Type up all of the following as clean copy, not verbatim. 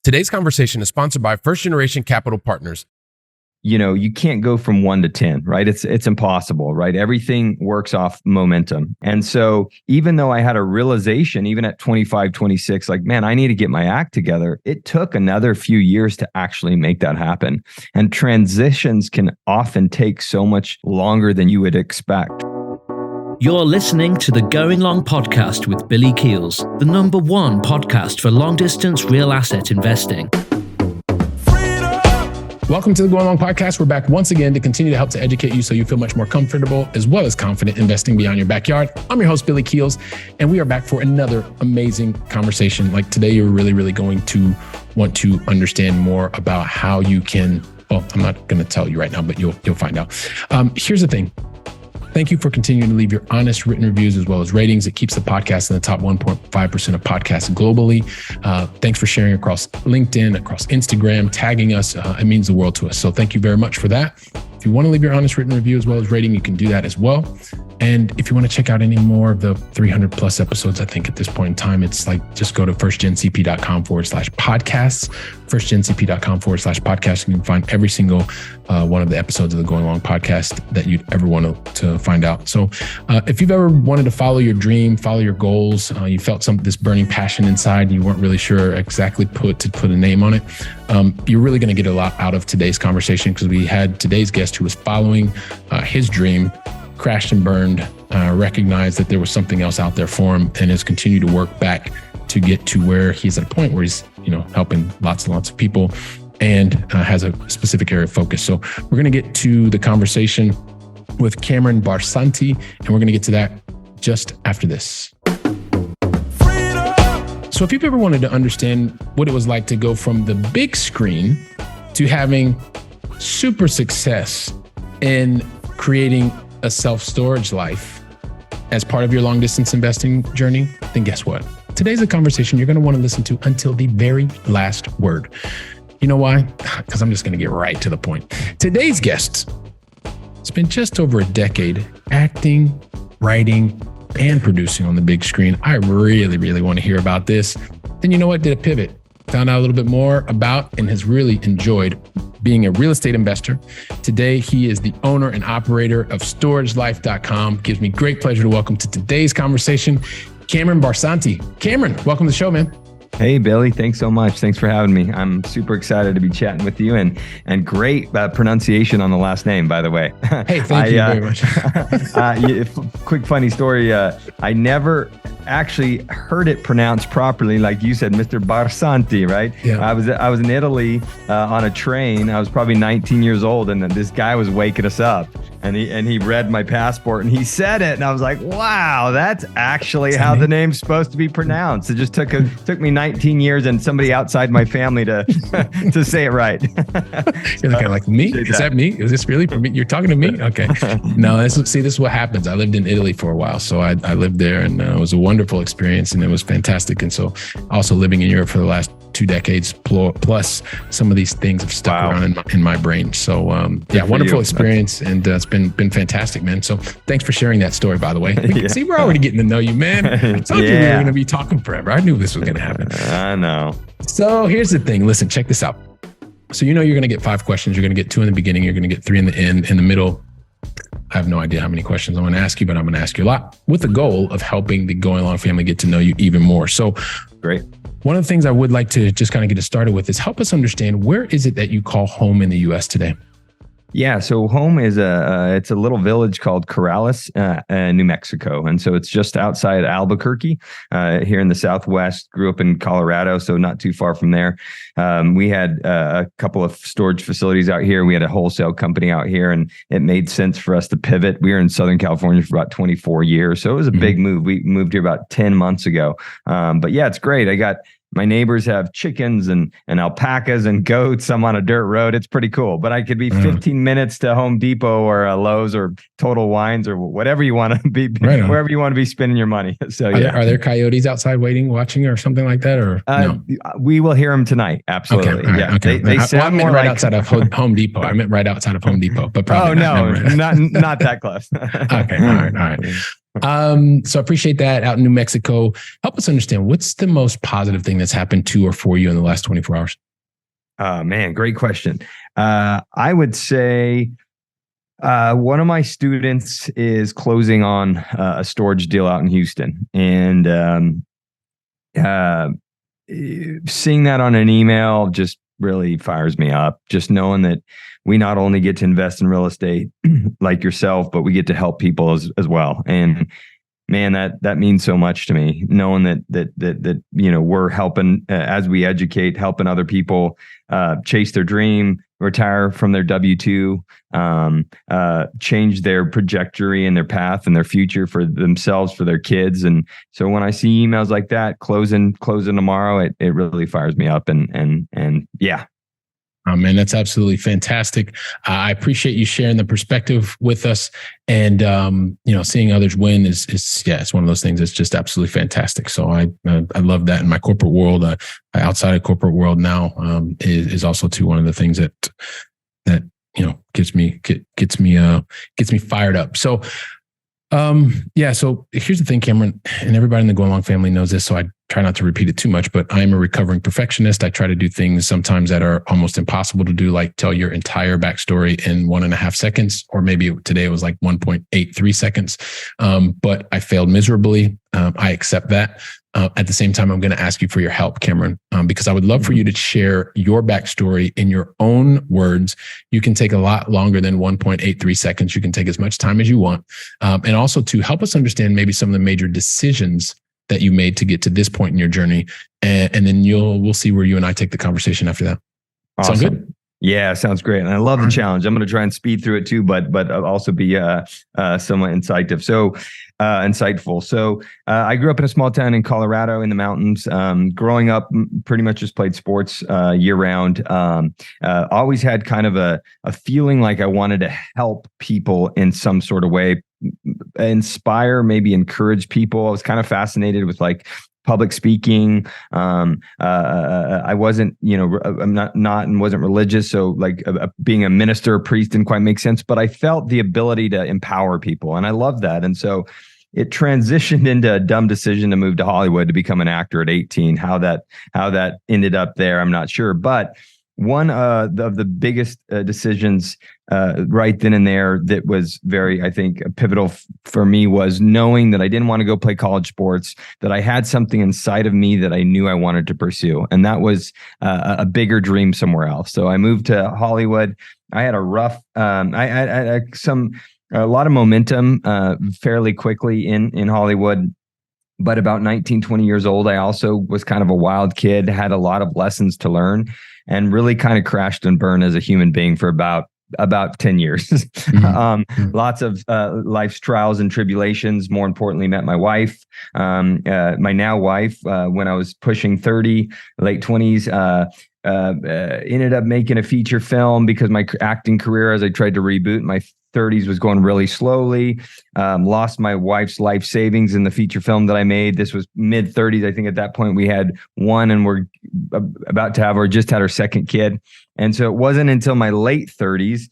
Today's conversation is sponsored by First Generation Capital Partners. You can't go from 1 to 10, right? It's impossible, right? Everything works off momentum. And so even though I had a realization, even at 25, 26, like, man, I need to get my act together. It took another few years to actually make that happen. And transitions can often take so much longer than you would expect. You're listening to the Going Long podcast with Billy Keels, the #1 podcast for long-distance real asset investing. Welcome to the Going Long podcast. We're back once again to continue to help to educate you so you feel much more comfortable as well as confident investing beyond your backyard. I'm your host, Billy Keels, and we are back for another amazing conversation. Like today, you're really going to want to understand more about how you can, well, I'm not going to tell you right now, but you'll find out. Here's the thing. Thank you for continuing to leave your honest written reviews as well as ratings. It keeps the podcast in the top 1.5% of podcasts globally. Thanks for sharing across LinkedIn, across Instagram, tagging us. It means the world to us. So thank you very much for that. If you want to leave your honest written review as well as rating, you can do that as well. And if you want to check out any more of the 300 plus episodes, I think at this point in time, it's like just go to firstgencp.com/podcasts, firstgencp.com/podcasts. You can find every single one of the episodes of the Going Long podcast that you'd ever want to find out. So if you've ever wanted to follow your dream, follow your goals, you felt this burning passion inside, and you weren't really sure exactly put a name on it, you're really going to get a lot out of today's conversation because we had today's guest who was following his dream, crashed and burned, recognized that there was something else out there for him, and has continued to work back to get to where he's at a point where he's, helping lots and lots of people and has a specific area of focus. So we're going to get to the conversation with Cameron Barsanti, and we're going to get to that just after this. So if you've ever wanted to understand what it was like to go from the big screen to having super success in creating a self-storage life as part of your long-distance investing journey, then guess what? Today's a conversation you're going to want to listen to until the very last word. You know why? Because I'm just going to get right to the point. Today's guest spent just over a decade acting, writing, and producing on the big screen. I really want to hear about this. Then you know what? Did a pivot. Found out a little bit more about and has really enjoyed being a real estate investor. Today, he is the owner and operator of StorageLife.com. Gives me great pleasure to welcome to today's conversation, Cameron Barsanti. Cameron, welcome to the show, man. Hey, Billy. Thanks so much. Thanks for having me. I'm super excited to be chatting with you, and great pronunciation on the last name, by the way. Hey, thank you very much. Quick funny story. I never actually heard it pronounced properly, like you said, Mr. Barsanti, right? Yeah. I was in Italy on a train. I was probably 19 years old, and this guy was waking us up, and he read my passport and he said it, and I was like, wow, that's actually how the name's supposed to be pronounced. It just took me 19 years and somebody outside my family to to say it right. You're looking like me? Is that me? Is this really for me? You're talking to me? Okay. No, this is what happens. I lived in Italy for a while, so I lived there, and it was a wonderful experience, and it was fantastic. And so also living in Europe for the last 2 decades plus, some of these things have stuck around in my brain. So wonderful experience, and it's been fantastic, man. So thanks for sharing that story, by the way. See, we're already getting to know you, man. I told you we were going to be talking forever. I knew this was going to happen. I know. So here's the thing. Listen, check this out. So you're going to get 5 questions. You're going to get 2 in the beginning. You're going to get 3 in the end. In the middle, I have no idea how many questions I'm going to ask you, but I'm going to ask you a lot with the goal of helping the Going Long family get to know you even more. So great. One of the things I would like to just kind of get us started with is help us understand, where is it that you call home in the U.S. today? Yeah, so home is it's a little village called Corrales, New Mexico, and so it's just outside Albuquerque, here in the Southwest. Grew up in Colorado, so not too far from there. We had a couple of storage facilities out here. We had a wholesale company out here, and it made sense for us to pivot. We were in Southern California for about 24 years, so it was a big move. We moved here about 10 months ago, but yeah, it's great. My neighbors have chickens and alpacas and goats. I'm on a dirt road. It's pretty cool. But I could be 15 minutes to Home Depot or Lowe's or Total Wines or whatever you want to be, wherever you want to be spending your money. So are there coyotes outside watching or something like that? Or no? We will hear them tonight. Absolutely. Okay, yeah. Okay. They sound more right like outside of Home Depot. I meant right outside of Home Depot, but probably not that close. Okay. All right. So I appreciate that out in New Mexico. Help us understand, what's the most positive thing that's happened to or for you in the last 24 hours? Man, great question. I would say one of my students is closing on a storage deal out in Houston, and seeing that on an email just really fires me up. Just knowing that we not only get to invest in real estate like yourself, but we get to help people as well. And man, that means so much to me, knowing that we're helping as we educate, helping other people chase their dream, retire from their W-2, change their trajectory and their path and their future for themselves, for their kids. And so when I see emails like that, closing tomorrow, it really fires me up. And yeah. Oh, man, that's absolutely fantastic. I appreciate you sharing the perspective with us, and seeing others win is it's one of those things that's just absolutely fantastic. So I love that in my corporate world. Outside of corporate world now is also too one of the things that gets me fired up. So so here's the thing, Cameron, and everybody in the Going Long family knows this, so I try not to repeat it too much, but I'm a recovering perfectionist. I try to do things sometimes that are almost impossible to do, like tell your entire backstory in 1.5 seconds, or maybe today it was like 1.83 seconds. But I failed miserably. I accept that. At the same time, I'm going to ask you for your help, Cameron, because I would love for you to share your backstory in your own words. You can take a lot longer than 1.83 seconds. You can take as much time as you want. And also to help us understand maybe some of the major decisions that you made to get to this point in your journey. And then we'll see where you and I take the conversation after that. Awesome. Sound good? Yeah, sounds great. And I love the challenge. I'm going to try and speed through it too, but also be somewhat insightful. So I grew up in a small town in Colorado in the mountains. Growing up, pretty much just played sports year round. Always had kind of a feeling like I wanted to help people in some sort of way, inspire, maybe encourage people. I was kind of fascinated with like public speaking. I wasn't, I'm not and wasn't religious. So like being a minister, priest didn't quite make sense, but I felt the ability to empower people. And I love that. And so it transitioned into a dumb decision to move to Hollywood to become an actor at 18. How that ended up there, I'm not sure. But one of the biggest decisions right then and there that was very, I think, pivotal for me was knowing that I didn't want to go play college sports, that I had something inside of me that I knew I wanted to pursue. And that was a bigger dream somewhere else. So I moved to Hollywood. I had a rough, I had a lot of momentum fairly quickly in Hollywood. But about 19, 20 years old, I also was kind of a wild kid, had a lot of lessons to learn, and really kind of crashed and burned as a human being for about 10 years. Lots of life's trials and tribulations. More importantly, met my wife, my now wife, when I was pushing 30, late 20s. Ended up making a feature film because my acting career, as I tried to reboot my 30s, was going really slowly. Lost my wife's life savings in the feature film that I made. This was mid 30s. I think at that point we had one, and we're about to have, or just had our second kid. And so it wasn't until my late 30s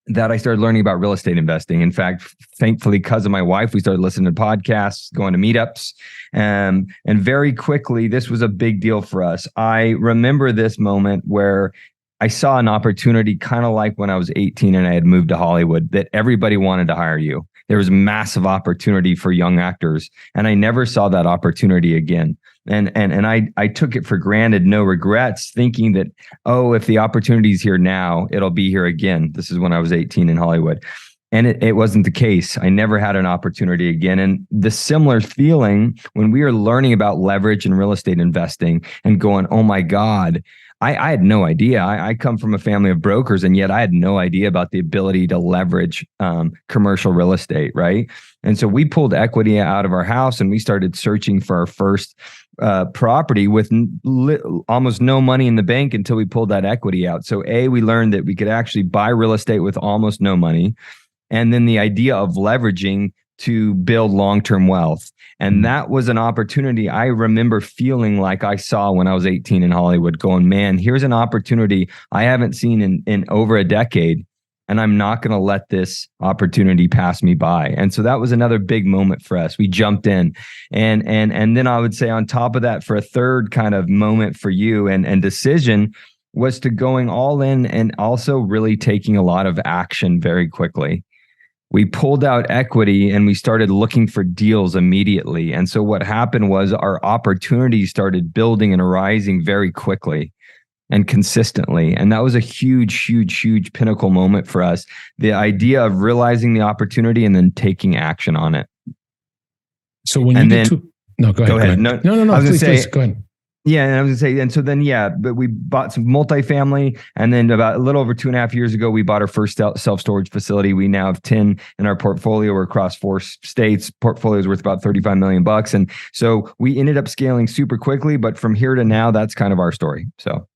that I started learning about real estate investing. In fact, thankfully, because of my wife, we started listening to podcasts, going to meetups. And very quickly, this was a big deal for us. I remember this moment where I saw an opportunity, kind of like when I was 18 and I had moved to Hollywood, that everybody wanted to hire you. There was massive opportunity for young actors, and I never saw that opportunity again. And I took it for granted, no regrets, thinking that, if the opportunity's here now, it'll be here again. This is when I was 18 in Hollywood. And it wasn't the case. I never had an opportunity again. And the similar feeling when we were learning about leverage and real estate investing and going, oh my God, I had no idea. I come from a family of brokers, and yet I had no idea about the ability to leverage commercial real estate, right? And so we pulled equity out of our house and we started searching for our first property with almost no money in the bank until we pulled that equity out. So we learned that we could actually buy real estate with almost no money. And then the idea of leveraging to build long-term wealth. And that was an opportunity I remember feeling like I saw when I was 18 in Hollywood, going, man, here's an opportunity I haven't seen in over a decade and I'm not going to let this opportunity pass me by. And so that was another big moment for us. We jumped in, and then I would say on top of that, for a third kind of moment for you and decision, was to going all in and also really taking a lot of action very quickly. We pulled out equity and we started looking for deals immediately. And so what happened was our opportunities started building and arising very quickly and consistently. And that was a huge, huge, huge pinnacle moment for us. The idea of realizing the opportunity and then taking action on it. So when you get to, no, go ahead. No, I was going to say, go ahead. Yeah, and I was gonna say, and so then, but we bought some multifamily, and then about a little over 2.5 years ago, we bought our first self-storage facility. We now have 10 in our portfolio. We're across 4 states. Portfolio is worth about $35 million, and so we ended up scaling super quickly. But from here to now, that's kind of our story. So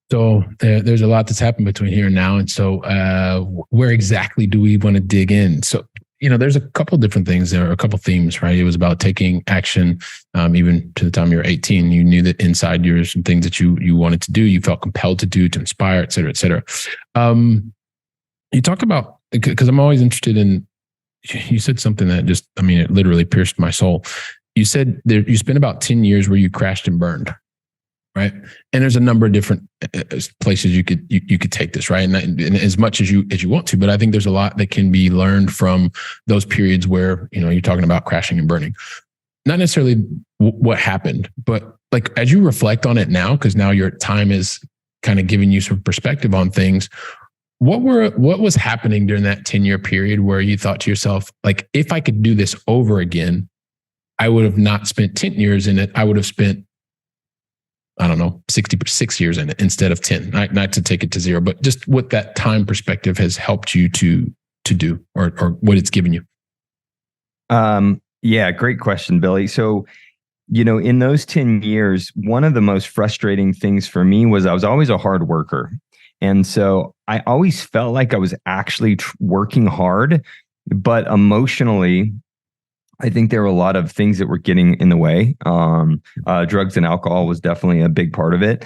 there's a lot that's happened between here and now, and so where exactly do we want to dig in? So, there's a couple of different things. There are a couple of themes, right? It was about taking action. Even to the time you were 18, you knew that inside you were some things that you wanted to do, you felt compelled to do, to inspire, et cetera, et cetera. You talk about, because I'm always interested in, you said something that just, it literally pierced my soul. You said you spent about 10 years where you crashed and burned, right? And there's a number of different places you could take this, right? And as much as you want to, but I think there's a lot that can be learned from those periods where, you're talking about crashing and burning. Not necessarily what happened, but like as you reflect on it now, because now your time is kind of giving you some perspective on things. What was happening during that 10-year period where you thought to yourself, like, if I could do this over again, I would have not spent 10 years in it. I would have spent, 66 years in it instead of 10, not to take it to zero, but just what that time perspective has helped you to do or what it's given you. Yeah, great question, Billy. So, in those 10 years, one of the most frustrating things for me was I was always a hard worker. And so I always felt like I was actually working hard, but emotionally, I think there were a lot of things that were getting in the way. Drugs and alcohol was definitely a big part of it.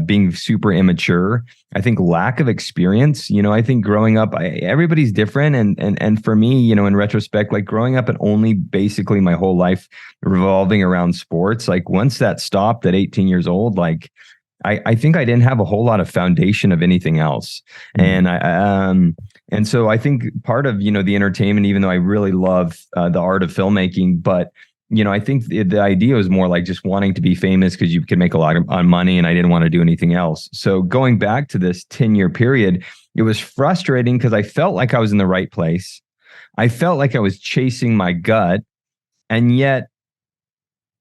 Being super immature. I think lack of experience. I think growing up, everybody's different. And for me, in retrospect, like growing up and only basically my whole life revolving around sports, like once that stopped at 18 years old, like I think I didn't have a whole lot of foundation of anything else. Mm-hmm. And so I think part of, the entertainment, even though I really love the art of filmmaking, but, I think the idea was more like just wanting to be famous because you can make a lot of money, and I didn't want to do anything else. So going back to this 10-year period, it was frustrating because I felt like I was in the right place. I felt like I was chasing my gut, and yet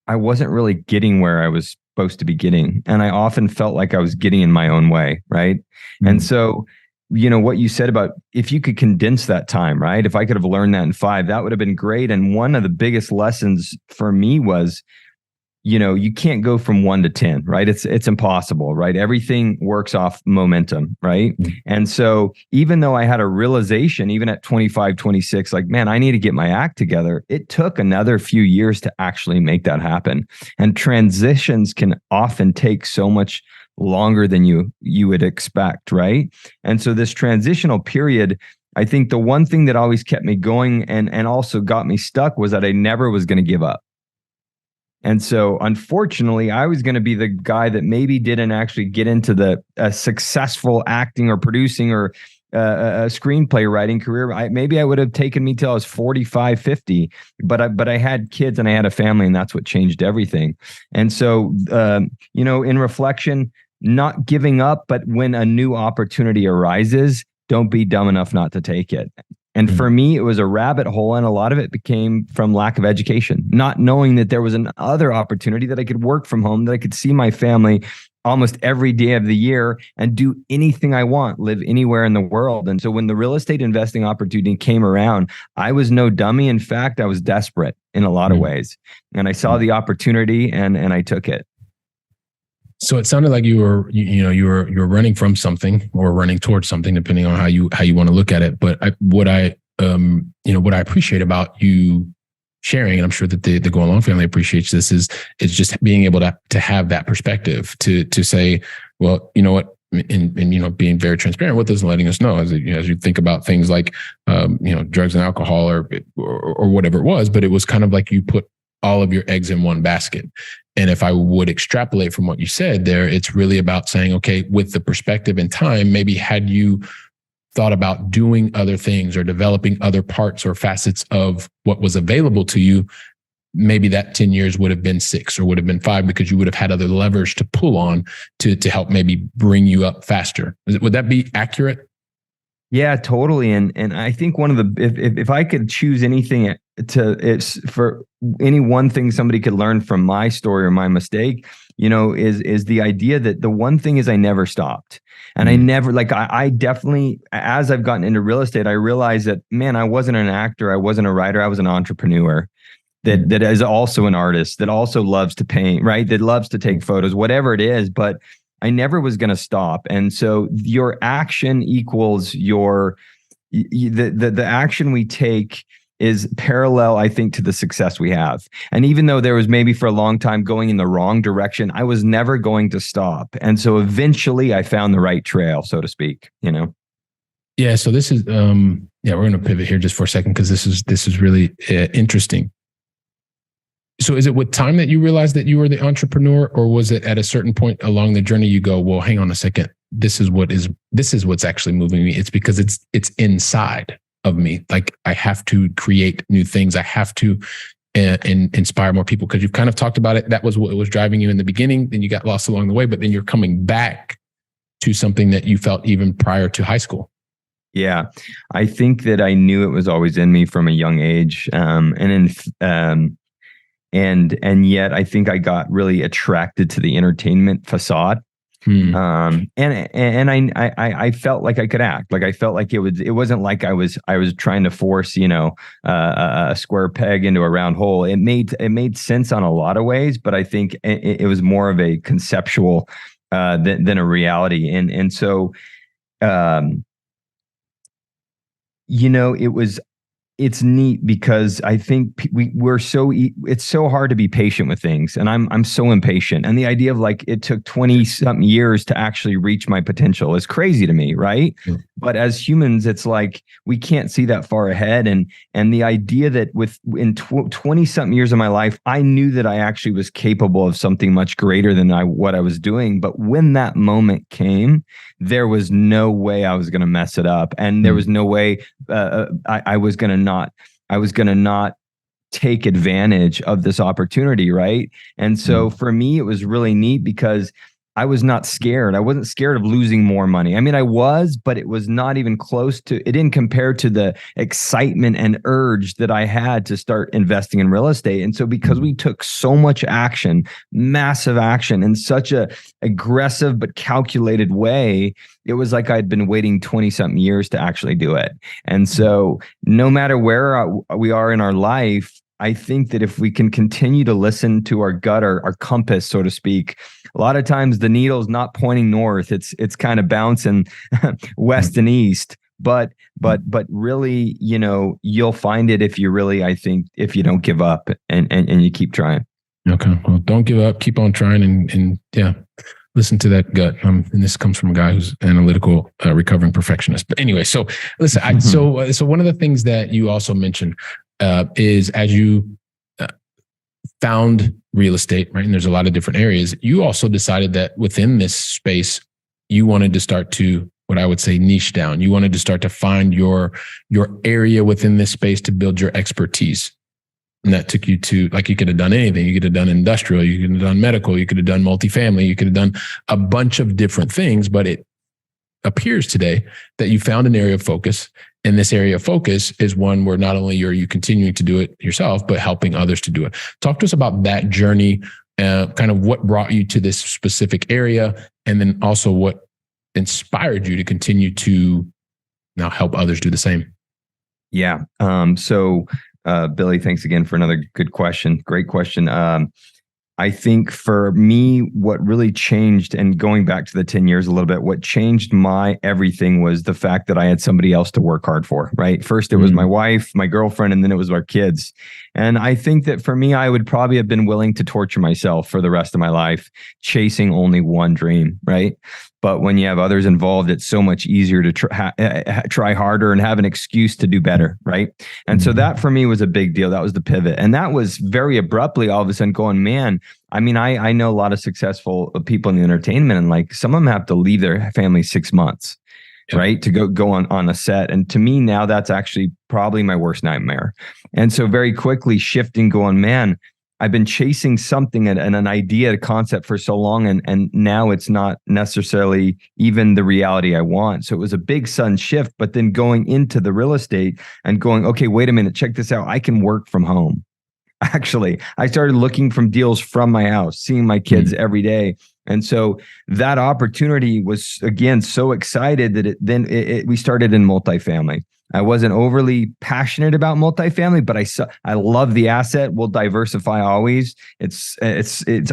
I wasn't really getting where I was supposed to be getting. And I often felt like I was getting in my own way. Right. Mm-hmm. And so, what you said about if you could condense that time, right? If I could have learned that in 5, that would have been great. And one of the biggest lessons for me was, you can't go from 1 to 10, right? It's impossible, right? Everything works off momentum, right? Mm-hmm. And so even though I had a realization, even at 25, 26, like, man, I need to get my act together. It took another few years to actually make that happen. And transitions can often take so much longer than you would expect, right? And so this transitional period, I think the one thing that always kept me going and also got me stuck was that I never was going to give up. And so, unfortunately, I was going to be the guy that maybe didn't actually get into the successful acting or producing or a screenplay writing career. Maybe I would have taken me till I was 45, 50, but I had kids and I had a family, and that's what changed everything. And so, in reflection, not giving up, but when a new opportunity arises, don't be dumb enough not to take it. And for me, it was a rabbit hole, and a lot of it became from lack of education, not knowing that there was another opportunity that I could work from home, that I could see my family almost every day of the year and do anything I want, live anywhere in the world. And so when the real estate investing opportunity came around, I was no dummy. In fact, I was desperate in a lot of ways. And I saw the opportunity and I took it. So it sounded like you were running from something or running towards something, depending on how you want to look at it. But what I appreciate about you sharing, and I'm sure that the Go Along family appreciates this, is just being able to have that perspective to say, well, you know what, and being very transparent with us and letting us know as you think about things like drugs and alcohol or whatever it was. But it was kind of like you put all of your eggs in one basket. And if I would extrapolate from what you said there, it's really about saying, okay, with the perspective and time, maybe had you thought about doing other things or developing other parts or facets of what was available to you, maybe that 10 years would have been 6 or would have been 5, because you would have had other levers to pull on to help maybe bring you up faster. Would that be accurate? Yeah, totally. And I think one of the, if I could choose anything it's for any one thing somebody could learn from my story or my mistake, is the idea that the one thing is I never stopped. And I never, I definitely, as I've gotten into real estate, I realized that, man, I wasn't an actor. I wasn't a writer. I was an entrepreneur that is also an artist, that also loves to paint, right? That loves to take photos, whatever it is. But I never was going to stop. And so your action equals the action we take is parallel, I think, to the success we have. And even though there was maybe for a long time going in the wrong direction, I was never going to stop. And so eventually I found the right trail, so to speak, Yeah. So this is, we're going to pivot here just for a second, because this is really interesting. So is it with time that you realized that you were the entrepreneur, or was it at a certain point along the journey you go, well, hang on a second, this is what's actually moving me. It's because it's inside of me. Like, I have to create new things. I have to inspire more people, because you've kind of talked about it. That was what was driving you in the beginning. Then you got lost along the way, but then you're coming back to something that you felt even prior to high school. Yeah, I think that I knew it was always in me from a young age. And yet I think I got really attracted to the entertainment facade. And I felt like I could act. Like, I felt like it wasn't like I was trying to force, a square peg into a round hole. It made sense on a lot of ways, but I think it was more of a conceptual than a reality. And so, it's neat because I think it's so hard to be patient with things, and I'm so impatient. And the idea of it took 20 something years to actually reach my potential is crazy to me, right? Yeah. But as humans, it's like we can't see that far ahead. And the idea that in 20 something years of my life, I knew that I actually was capable of something much greater than what I was doing. But when that moment came, there was no way I was going to mess it up, and there was no way I was going to not take advantage of this opportunity, right? And so for me, it was really neat because I was not scared. I wasn't scared of losing more money. I mean, I was, but it was not even close to, it didn't compare to the excitement and urge that I had to start investing in real estate. And so because we took so much action, massive action, in such a aggressive but calculated way, it was like I'd been waiting 20 something years to actually do it. And so no matter where we are in our life, I think that if we can continue to listen to our gut, our compass, so to speak, a lot of times the needle's not pointing north. It's kind of bouncing west and east. But really, you'll find it if you really, I think, if you don't give up and you keep trying. Okay. Well, don't give up. Keep on trying and yeah, listen to that gut. And this comes from a guy who's analytical, recovering perfectionist. But anyway, so listen, so one of the things that you also mentioned is as you found real estate, right? And there's a lot of different areas. You also decided that within this space, you wanted to start to, what I would say, niche down. You wanted to start to find your area within this space to build your expertise. And that took you to, you could have done anything. You could have done industrial, you could have done medical, you could have done multifamily, you could have done a bunch of different things, but it appears today that you found an area of focus. And this area of focus is one where not only are you continuing to do it yourself, but helping others to do it. Talk to us about that journey, kind of what brought you to this specific area, and then also what inspired you to continue to now help others do the same. Yeah. So Billy, thanks again for another good question. Great question. I think for me, what really changed, and going back to the 10 years a little bit, what changed my everything was the fact that I had somebody else to work hard for, right? First, it was my wife, my girlfriend, and then it was our kids. And I think that for me, I would probably have been willing to torture myself for the rest of my life, chasing only one dream, right? But when you have others involved, it's so much easier to try harder and have an excuse to do better, right? And so that for me was a big deal. That was the pivot. And that was very abruptly all of a sudden going, man, I mean, I know a lot of successful people in the entertainment, and like some of them have to leave their family 6 months, right? To go on a set. And to me now, that's actually probably my worst nightmare. And so very quickly shifting, going, man, I've been chasing something and an idea, a concept for so long, and now it's not necessarily even the reality I want. So it was a big sudden shift, but then going into the real estate and going, okay, wait a minute, check this out. I can work from home. Actually, I started looking from deals from my house, seeing my kids every day. And so that opportunity was, again, so excited that we started in multifamily. I wasn't overly passionate about multifamily, but I love the asset. We'll diversify always. It's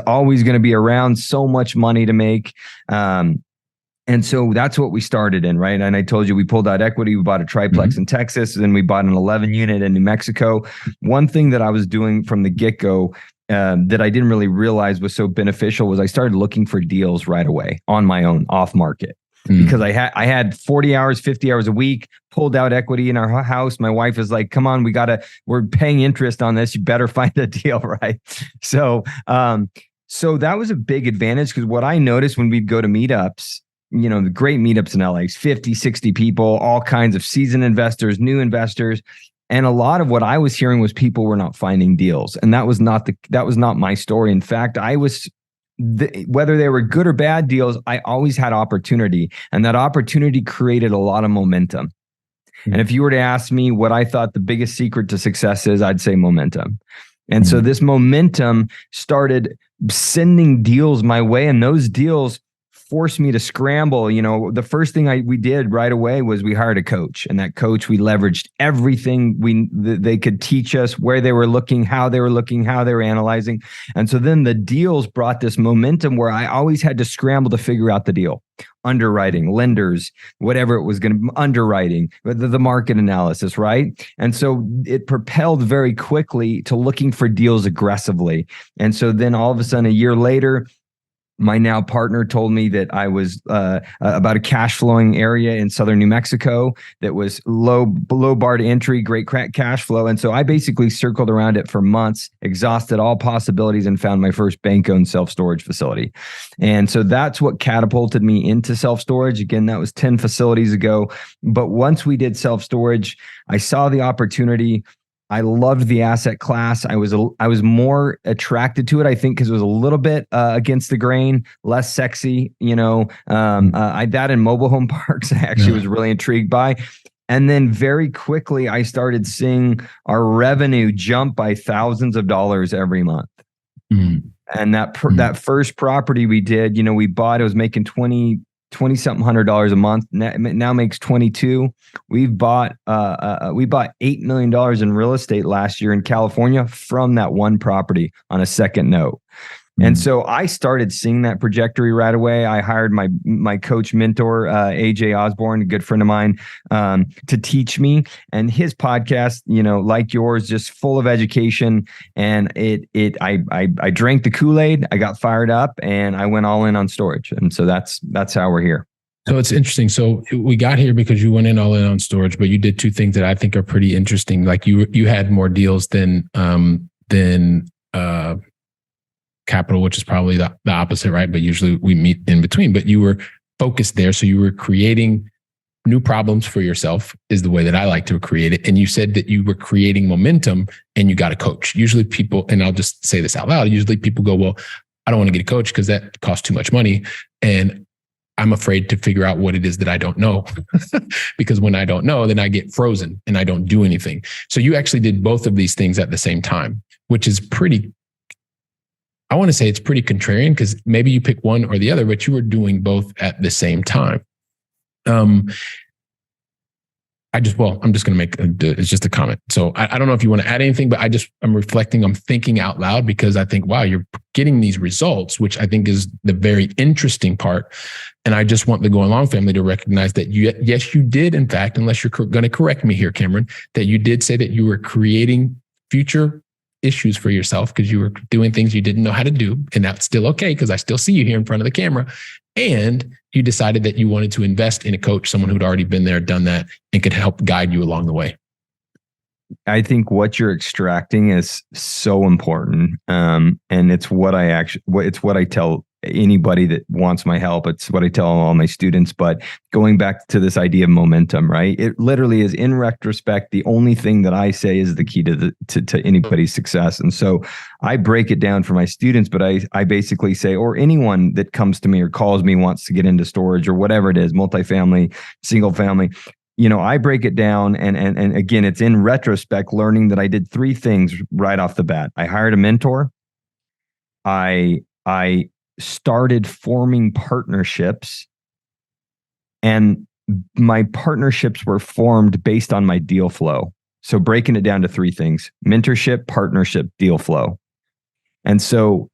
always going to be around. So much money to make. And so that's what we started in, right? And I told you we pulled out equity. We bought a triplex in Texas, and then we bought an 11 unit in New Mexico. One thing that I was doing from the get-go that I didn't really realize was so beneficial was I started looking for deals right away on my own, off market. Because I had 40 hours, 50 hours a week, pulled out equity in our house. My wife is like, come on, we're paying interest on this. You better find a deal, right? So that was a big advantage, because what I noticed when we'd go to meetups, the great meetups in LA, 50, 60 people, all kinds of seasoned investors, new investors. And a lot of what I was hearing was people were not finding deals. And that was not my story. In fact, whether they were good or bad deals, I always had opportunity, and that opportunity created a lot of momentum. And if you were to ask me what I thought the biggest secret to success is, I'd say momentum. And so this momentum started sending deals my way, and those deals forced me to scramble. The first thing we did right away was we hired a coach, and that coach, we leveraged everything they could teach us, where they were looking, how they were analyzing. And so then the deals brought this momentum where I always had to scramble to figure out the deal. Underwriting, lenders, whatever it was going to, underwriting, the market analysis, right? And so it propelled very quickly to looking for deals aggressively. And so then all of a sudden, a year later, my now partner told me that I was about a cash flowing area in southern New Mexico that was low bar to entry, great cash flow. And so I basically circled around it for months, exhausted all possibilities, and found my first bank-owned self-storage facility. And so that's what catapulted me into self-storage. Again, that was 10 facilities ago. But once we did self-storage, I saw the opportunity. I loved the asset class. I was more attracted to it, I think, because it was a little bit against the grain, less sexy. That in mobile home parks, I actually was really intrigued by. And then very quickly, I started seeing our revenue jump by thousands of dollars every month. And that first property we did, we bought, it was making $20-something $100 a month. Now makes 22. We bought $8 million in real estate last year in California from that one property on a second note. And so I started seeing that trajectory right away. I hired my coach mentor, AJ Osborne, a good friend of mine, to teach me. And his podcast, like yours, just full of education. And I drank the Kool-Aid. I got fired up, and I went all in on storage. And so that's how we're here. So it's interesting. So we got here because you went all in on storage, but you did two things that I think are pretty interesting. Like you had more deals than capital, which is probably the opposite, right? But usually we meet in between. But you were focused there. So you were creating new problems for yourself, is the way that I like to create it. And you said that you were creating momentum, and you got a coach. Usually people, and I'll just say this out loud, usually people go, well, I don't want to get a coach because that costs too much money. And I'm afraid to figure out what it is that I don't know. Because when I don't know, then I get frozen and I don't do anything. So you actually did both of these things at the same time, which is I want to say it's pretty contrarian, because maybe you pick one or the other, but you were doing both at the same time. I'm just going to make, it's just a comment. So I don't know if you want to add anything, but I'm reflecting, I'm thinking out loud because I think, wow, you're getting these results, which I think is the very interesting part. And I just want the Going Long family to recognize that yes, you did, in fact, unless you're going to correct me here, Cameron, that you did say that you were creating future issues for yourself because you were doing things you didn't know how to do. And that's still okay because I still see you here in front of the camera. And you decided that you wanted to invest in a coach, someone who'd already been there, done that, and could help guide you along the way. I think what you're extracting is so important. And it's what I tell anybody that wants my help. It's what I tell all my students. But going back to this idea of momentum, right? It literally is, in retrospect, the only thing that I say is the key to anybody's success. And so I break it down for my students, but I basically say, or anyone that comes to me or calls me, wants to get into storage or whatever it is, multifamily, single family. I break it down and again, it's in retrospect, learning that I did 3 things right off the bat. I hired a mentor. I started forming partnerships, and my partnerships were formed based on my deal flow. So breaking it down to 3 things: mentorship, partnership, deal flow. And so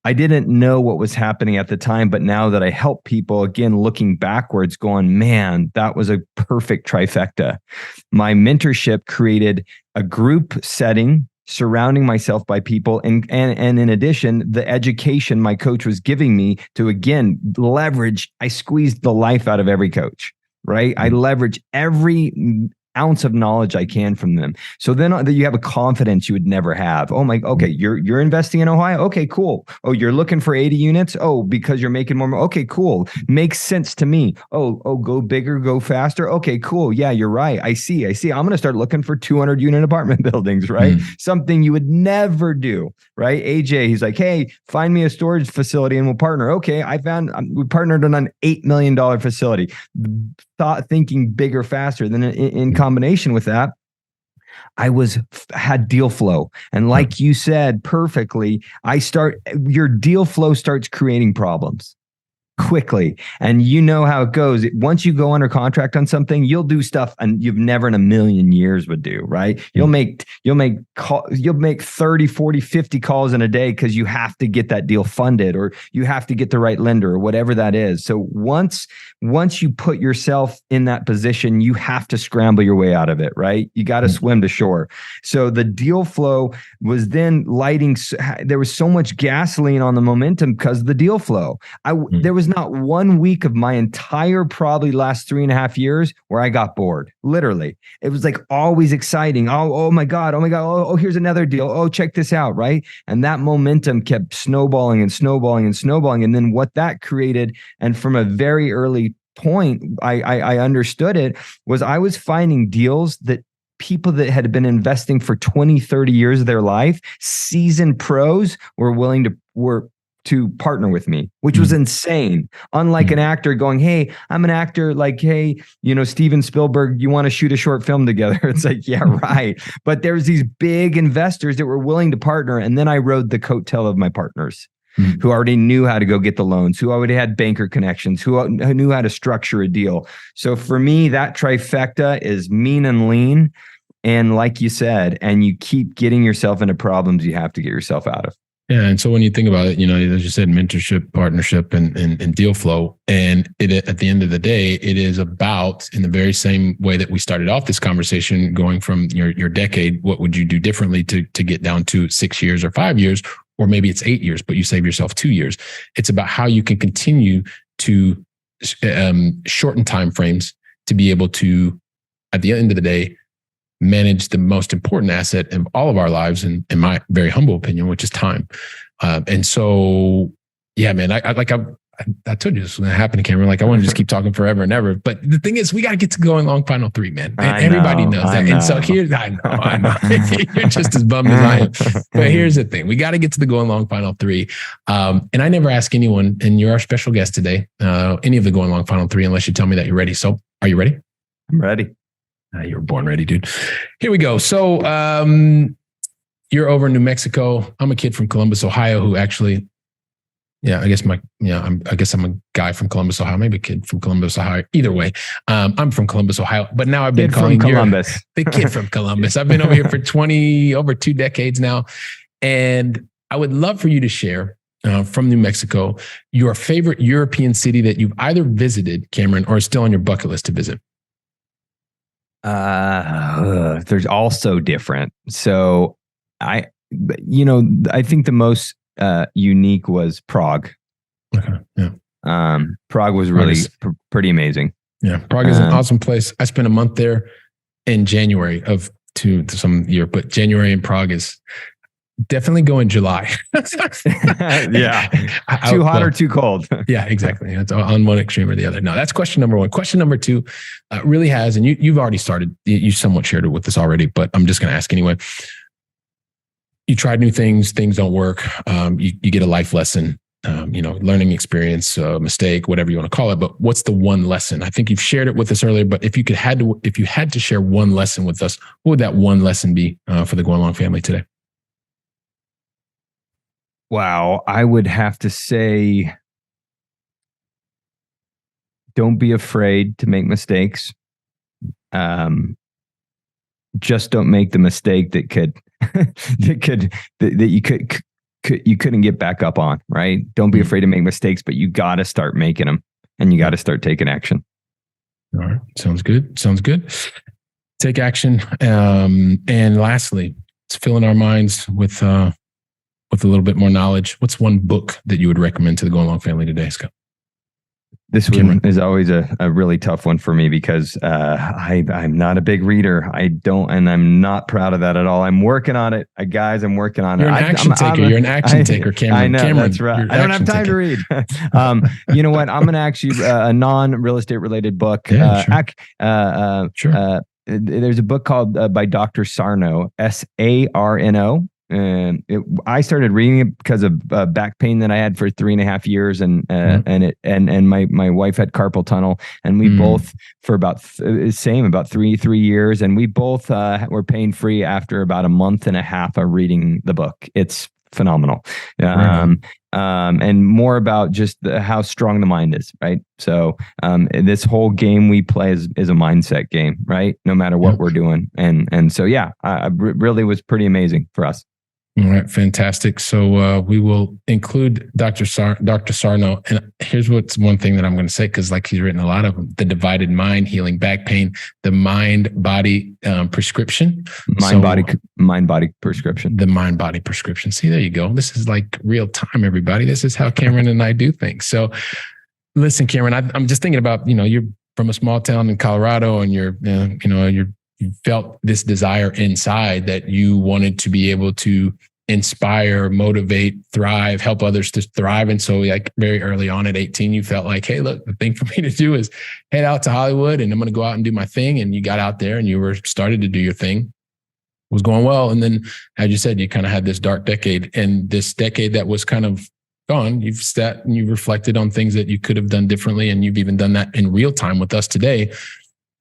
I didn't know what was happening at the time, but now that I help people, again, looking backwards, going, man, that was a perfect trifecta. My mentorship created a group setting, surrounding myself by people, and in addition, the education my coach was giving me to, again, leverage. I squeezed the life out of every coach, right? I leverage every ounce of knowledge I can from them. So then you have a confidence you would never have. Oh my, okay, you're investing in Ohio? Okay, cool. Oh, you're looking for 80 units? Oh, because you're making more. Okay, cool. Makes sense to me. Oh, go bigger, go faster. Okay, cool. Yeah, you're right. I see. I'm going to start looking for 200 unit apartment buildings, right? Something you would never do, right? AJ, he's like, hey, find me a storage facility and we'll partner. Okay, we partnered on an $8 million facility. Thinking bigger, faster. Than in combination with that, I had deal flow. And like you said perfectly, your deal flow starts creating problems quickly. And you know how it goes. Once you go under contract on something, you'll do stuff and you've never in a million years would do, right? You'll make 30, 40, 50 calls in a day because you have to get that deal funded, or you have to get the right lender, or whatever that is. So once you put yourself in that position, you have to scramble your way out of it, right? You got to swim to shore. So the deal flow was then lighting. There was so much gasoline on the momentum because of the deal flow. There was not 1 week of my entire probably last 3.5 years where I got bored. Literally. It was like always exciting. Oh my God. Oh, here's another deal. Oh, check this out. Right. And that momentum kept snowballing and snowballing and snowballing. And then what that created, and from a very early point, I understood it, was I was finding deals that people that had been investing for 20, 30 years of their life, seasoned pros, were willing to partner with me, which was insane. Unlike an actor going, hey, I'm an actor, like, hey, Steven Spielberg, you want to shoot a short film together? It's like, yeah, right. But there's these big investors that were willing to partner. And then I rode the coattail of my partners who already knew how to go get the loans, who already had banker connections, who knew how to structure a deal. So for me, that trifecta is mean and lean. And like you said, and you keep getting yourself into problems you have to get yourself out of. Yeah. And so when you think about it, as you said, mentorship, partnership, and deal flow. And at the end of the day, it is about, in the very same way that we started off this conversation, going from your decade, what would you do differently to get down to 6 years or 5 years, or maybe it's 8 years, but you save yourself 2 years. It's about how you can continue to shorten timeframes to be able to, at the end of the day, manage the most important asset of all of our lives, in my very humble opinion, which is time. And so, yeah, man, I told you this was going to happen, Cameron. Like, I want to just keep talking forever and ever. But the thing is, we got to get to Going Long Final 3, man. Everybody knows that. And so here, I know. You're just as bummed as I am. But here's the thing. We got to get to the Going Long Final 3. And I never ask anyone, and you're our special guest today, any of the Going Long Final 3, unless you tell me that you're ready. So are you ready? I'm ready. You were born ready, dude. Here we go. So you're over in New Mexico. I'm a kid from Columbus, Ohio, who actually Yeah, I guess I'm a guy from Columbus, Ohio, maybe a kid from Columbus, Ohio. Either way, I'm from Columbus, Ohio, but now I've been calling you the kid from Columbus. I've been over here for over 2 decades now. And I would love for you to share from New Mexico, your favorite European city that you've either visited, Cameron, or is still on your bucket list to visit. There's also different. So I think the most unique was Prague. Okay. Yeah. Prague was really pretty amazing. Yeah. Prague is an awesome place. I spent a month there in January of some year, but January in Prague is definitely go in July. Yeah. Too hot or too cold. Yeah, exactly. It's on one extreme or the other. No, that's question number one. Question number two really has, and you've already started, you somewhat shared it with us already, but I'm just going to ask anyway. You tried new things don't work. You get a life lesson, learning experience, mistake, whatever you want to call it. But what's the one lesson? I think you've shared it with us earlier, but if you had to share one lesson with us, what would that one lesson be for the Going Long family today? Wow. I would have to say, don't be afraid to make mistakes. Just don't make the mistake that you couldn't get back up on, right? Don't be afraid to make mistakes, but you got to start making them and you got to start taking action. All right. Sounds good. Take action. And lastly, it's filling our minds with a little bit more knowledge. What's one book that you would recommend to the Going Long family today, Scott? This one is always a really tough one for me because I'm not a big reader. And I'm not proud of that at all. I'm working on it. Guys, I'm working on it. You're an action taker. You're an action taker, Cameron. I know, Cameron, that's right. I don't have time to read. You know what? I'm going to actually, a non-real estate related book. Yeah, sure. There's a book called by Dr. Sarno, Sarno. And I started reading it because of back pain that I had for 3.5 years, and my wife had carpal tunnel, and we both for about 3 years, and we both were pain free after about a month and a half of reading the book. It's phenomenal, and more about just how strong the mind is, right? So this whole game we play is a mindset game, right? No matter what we're doing, and so I really was pretty amazing for us. All right, fantastic. So we will include Dr. Sarno. And here's what's one thing that I'm going to say, because like he's written a lot of them: The Divided Mind, Healing Back Pain, the Mind-Body Prescription. Mind-Body Prescription. The Mind-Body Prescription. See, there you go. This is like real time, everybody. This is how Cameron and I do things. So listen, Cameron, I'm just thinking about, you're from a small town in Colorado, and you felt this desire inside that you wanted to be able to inspire, motivate, thrive, help others to thrive. And so like very early on at 18, you felt like, hey, look, the thing for me to do is head out to Hollywood and I'm going to go out and do my thing. And you got out there and you started to do your thing. It was going well. And then, as you said, you kind of had this dark decade, and this decade that was kind of gone. You've sat and you've reflected on things that you could have done differently. And you've even done that in real time with us today.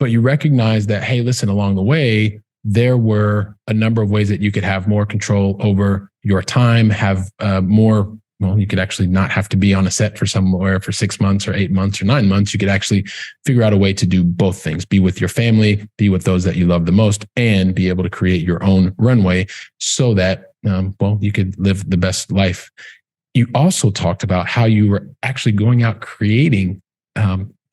But you recognize that, hey, listen, along the way, there were a number of ways that you could have more control over your time, have you could actually not have to be on a set for somewhere for 6 months or 8 months or 9 months. You could actually figure out a way to do both things: be with your family, be with those that you love the most, and be able to create your own runway so that, you could live the best life. You also talked about how you were actually going out creating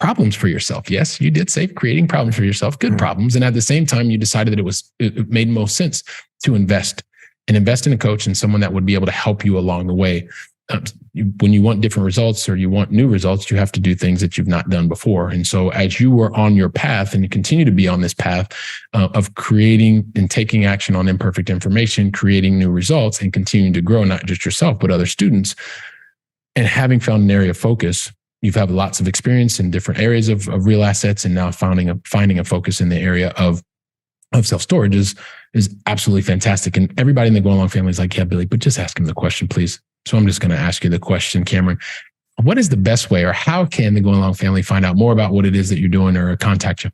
problems for yourself. Yes, you did say creating problems for yourself, good problems. And at the same time, you decided that it made most sense to invest in a coach and someone that would be able to help you along the way. When you want different results or you want new results, you have to do things that you've not done before. And so as you were on your path, and you continue to be on this path of creating and taking action on imperfect information, creating new results, and continuing to grow, not just yourself, but other students, and having found an area of focus, you've had lots of experience in different areas of real assets, and now finding a focus in the area of self-storage is absolutely fantastic. And everybody in the Going Long family is like, yeah, Billy, but just ask him the question, please. So I'm just going to ask you the question, Cameron. What is the best way, or how can the Going Long family find out more about what it is that you're doing or contact you?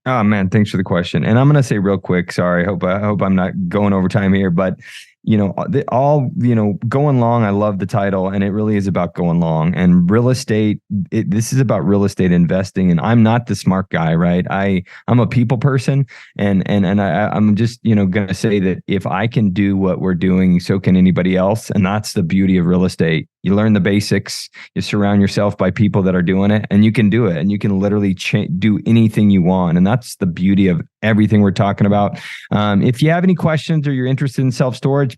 Oh man, thanks for the question. And I'm going to say real quick, sorry, I hope I'm not going over time here, but going long. I love the title, and it really is about going long. And real estate, this is about real estate investing. And I'm not the smart guy, right? I'm a people person, and I'm just going to say that if I can do what we're doing, so can anybody else. And that's the beauty of real estate. You learn the basics. You surround yourself by people that are doing it, and you can do it. And you can literally do anything you want. And that's the beauty of everything we're talking about. If you have any questions or you're interested in self-storage,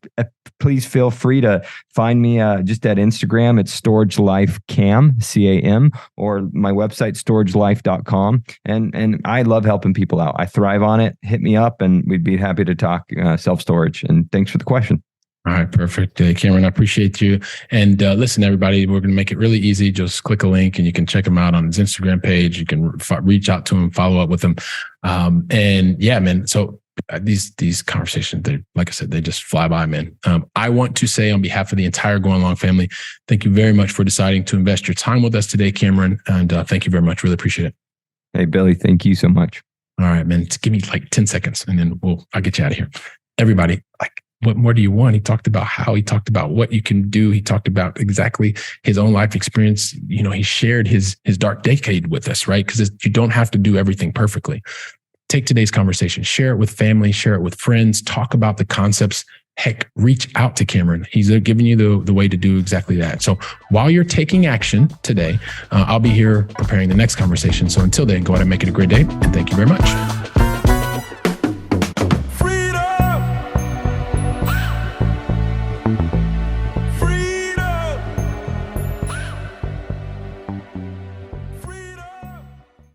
please feel free to find me just at Instagram. It's StorageLifeCam, CAM, or my website, storagelife.com. And I love helping people out. I thrive on it. Hit me up, and we'd be happy to talk self-storage. And thanks for the question. All right, perfect. Cameron, I appreciate you. And listen, everybody, we're going to make it really easy. Just click a link and you can check him out on his Instagram page. You can reach out to him, follow up with him. And yeah, man. So these conversations, like I said, they just fly by, man. I want to say on behalf of the entire Going Long family, thank you very much for deciding to invest your time with us today, Cameron. And thank you very much. Really appreciate it. Hey, Billy, thank you so much. All right, man. Give me like 10 seconds and then I'll get you out of here. Everybody, what more do you want? He talked about he talked about what you can do. He talked about exactly his own life experience. He shared his dark decade with us, right? Because you don't have to do everything perfectly. Take today's conversation, share it with family, share it with friends, talk about the concepts. Heck, reach out to Cameron. He's giving you the way to do exactly that. So while you're taking action today, I'll be here preparing the next conversation. So until then, go ahead and make it a great day. And thank you very much.